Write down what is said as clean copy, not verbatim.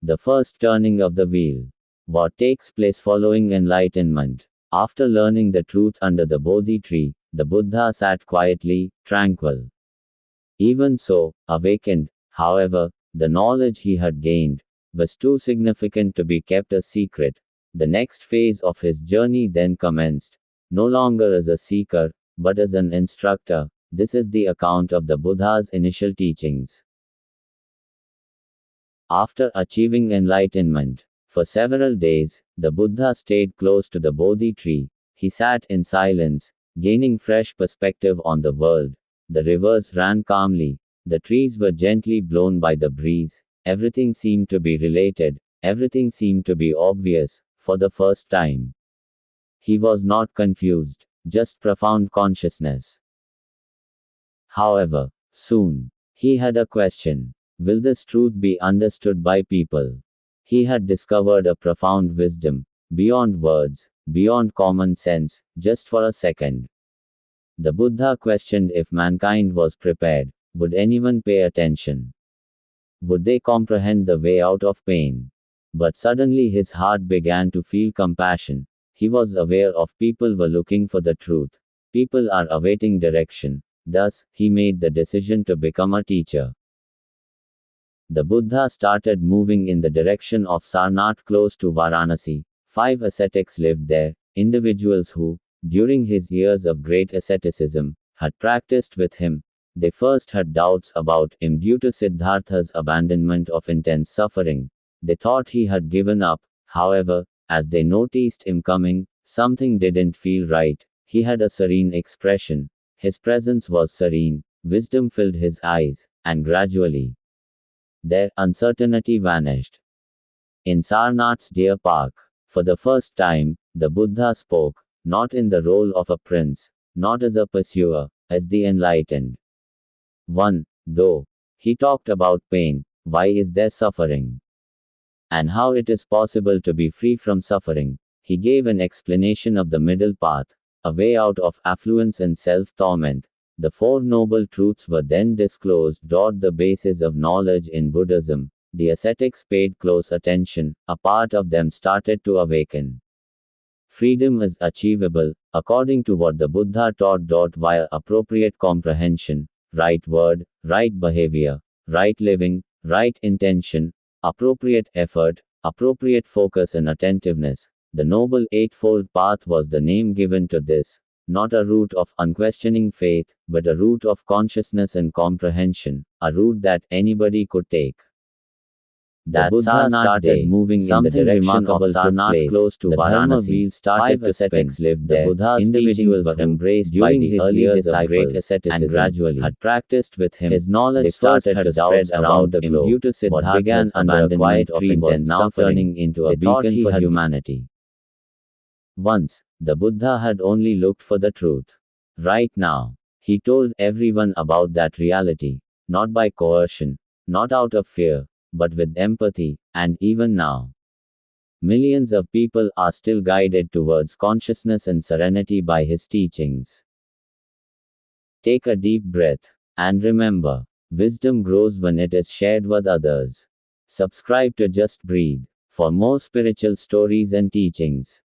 the first turning of the wheel. What takes place following enlightenment? After learning the truth under the Bodhi tree, the Buddha sat quietly, tranquil. Even so, awakened, however, the knowledge he had gained was too significant to be kept a secret. The next phase of his journey then commenced, no longer as a seeker, but as an instructor. This is the account of the Buddha's initial teachings. After achieving enlightenment, for several days, the Buddha stayed close to the Bodhi tree. He sat in silence, gaining fresh perspective on the world. The rivers ran calmly, the trees were gently blown by the breeze, everything seemed to be related, everything seemed to be obvious, for the first time. He was not confused, just profound consciousness. However, soon, he had a question. Will this truth be understood by people? He had discovered a profound wisdom, beyond words, beyond common sense, just for a second. The Buddha questioned if mankind was prepared. Would anyone pay attention? Would they comprehend the way out of pain? But suddenly his heart began to feel compassion. He was aware of people were looking for the truth. People are awaiting direction. Thus, he made the decision to become a teacher. The Buddha started moving in the direction of Sarnath close to Varanasi. 5 ascetics lived there, individuals who, during his years of great asceticism, had practiced with him. They first had doubts about him due to Siddhartha's abandonment of intense suffering. They thought he had given up. However, as they noticed him coming, something didn't feel right. He had a serene expression. His presence was serene, wisdom filled his eyes, and gradually, their uncertainty vanished. In Sarnath's deer park, for the first time, the Buddha spoke, not in the role of a prince, not as a pursuer, as the enlightened one, though. He talked about pain, why is there suffering? And how it is possible to be free from suffering. He gave an explanation of the middle path, a way out of affluence and self-torment. The 4 noble truths were then disclosed. The basis of knowledge in Buddhism. The ascetics paid close attention, a part of them started to awaken. Freedom is achievable, according to what the Buddha taught. Via appropriate comprehension, right word, right behavior, right living, right intention, appropriate effort, appropriate focus and attentiveness. The Noble Eightfold Path was the name given to this. Not a route of unquestioning faith, but a route of consciousness and comprehension, a route that anybody could take. That Buddha started moving in the direction of Sarnath close to Varanasi. 5 ascetics lived there. The Buddha's individuals were embraced by the early disciples, and gradually had practiced with him. His knowledge started to spread around the globe. Due to Siddhartha's abandonment of intense now turning into a beacon for humanity. Once, the Buddha had only looked for the truth. Right now, he told everyone about that reality, not by coercion, not out of fear, but with empathy, and even now, millions of people are still guided towards consciousness and serenity by his teachings. Take a deep breath, and remember, wisdom grows when it is shared with others. Subscribe to Just Breathe for more spiritual stories and teachings.